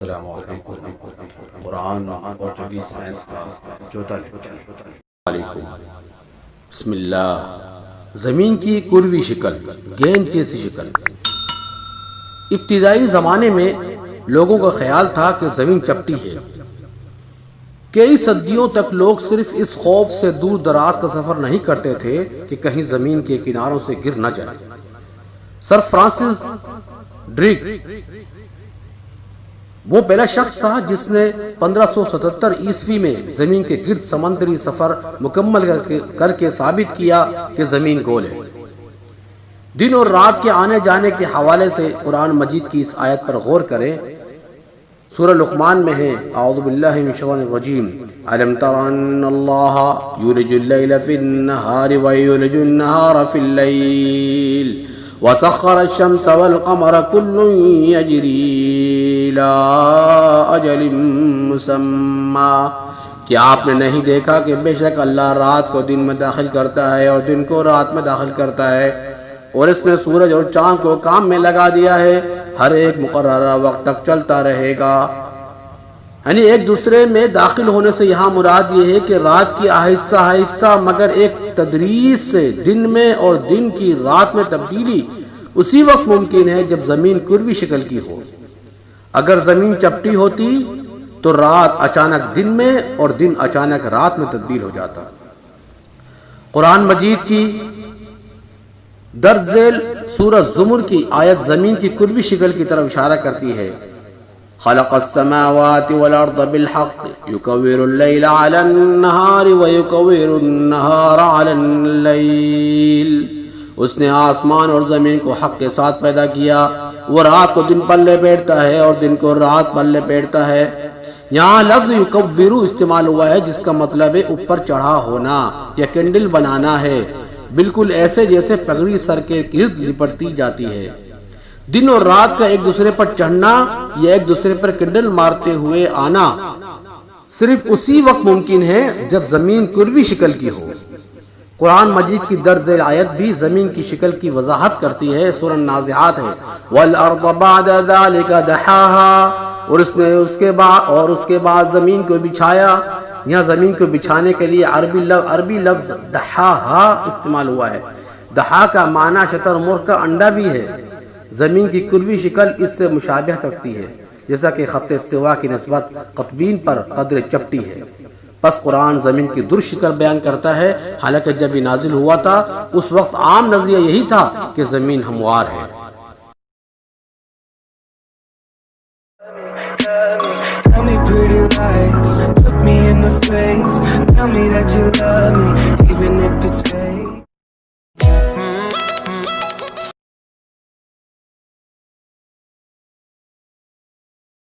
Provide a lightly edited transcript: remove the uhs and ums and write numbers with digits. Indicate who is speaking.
Speaker 1: السلام علیکم۔ قرآن اور طبی سائنس کا چوتھا لیکچر۔ علیکم۔ بسم اللہ۔ زمین کی کروی شکل، گیند جیسی شکل۔ ابتدائی زمانے میں لوگوں کا خیال تھا کہ زمین چپٹی ہے۔ کئی صدیوں تک لوگ صرف اس خوف سے دور دراز کا سفر نہیں کرتے تھے کہ کہیں زمین کے کناروں سے گر نہ جائے۔ سر فرانسس ڈریک وہ پہلا شخص تھا جس نے 1577 عیسوی میں زمین کے گرد سمندری سفر مکمل کر کے ثابت کیا کہ زمین گول ہے۔ دن اور رات کے آنے جانے کے حوالے سے قرآن مجید کی اس آیت پر غور کریں۔ سورہ لقمان میں ہے، اعوذ باللہ من الشیطان الرجیم، الم تر ان اللہ یولج اللیل فی النہار ویولج النہار فی اللیل وسخر الشمس والقمر كل يجري الى اجل مسمى۔ کیا آپ نے نہیں دیکھا کہ بے شک اللہ رات کو دن میں داخل کرتا ہے اور دن کو رات میں داخل کرتا ہے، اور اس نے سورج اور چاند کو کام میں لگا دیا ہے، ہر ایک مقررہ وقت تک چلتا رہے گا۔ یعنی ایک دوسرے میں داخل ہونے سے یہاں مراد یہ ہے کہ رات کی آہستہ آہستہ مگر ایک تدریج سے دن میں اور دن کی رات میں تبدیلی اسی وقت ممکن ہے جب زمین کروی شکل کی ہو۔ اگر زمین چپٹی ہوتی تو رات اچانک دن میں اور دن اچانک رات میں تبدیل ہو جاتا۔ قرآن مجید کی درج ذیل سورہ زمر کی آیت زمین کی کروی شکل کی طرف اشارہ کرتی ہے۔ خلق السماوات والارض بالحق يكور الليل على النهار ويكور النهار على الليل۔ اس نے آسمان اور زمین کو حق کے ساتھ پیدا کیا، وہ رات کو دن پر لپیٹتا ہے اور دن کو رات پر لپیٹتا ہے۔ یہاں لفظ یکور استعمال ہوا ہے جس کا مطلب ہے اوپر چڑھا ہونا یا کینڈل بنانا ہے، بالکل ایسے جیسے پگڑی سر کے گرد لپٹتی جاتی ہے۔ دن اور رات کا ایک دوسرے پر چڑھنا یا ایک دوسرے پر کینڈل مارتے ہوئے آنا صرف اسی وقت ممکن ہے جب زمین کروی شکل کی ہو۔ قرآن مجید کی درج ذیل آیت بھی زمین کی شکل کی وضاحت کرتی ہے۔ سورہ نازعات ہے، وَالْأَرْضَ بَعْدَ ذَلِكَ دَحَاهَا، اور اس نے اس کے بعد زمین کو بچھایا۔ یہاں زمین کو بچھانے کے لیے عربی لفظ دحاہا استعمال ہوا ہے۔ دحا کا معنی شتر مرغ کا انڈا بھی ہے۔ زمین کی کروی شکل اس سے مشابہت رکھتی ہے، جیسا کہ خط استوا کی نسبت قطبین پر قدر چپٹی ہے۔ پس قرآن زمین کی در شکل بیان کرتا ہے، حالانکہ جب یہ نازل ہوا تھا اس وقت عام نظریہ یہی تھا کہ زمین ہموار ہے۔
Speaker 2: Tell me pretty lies, look me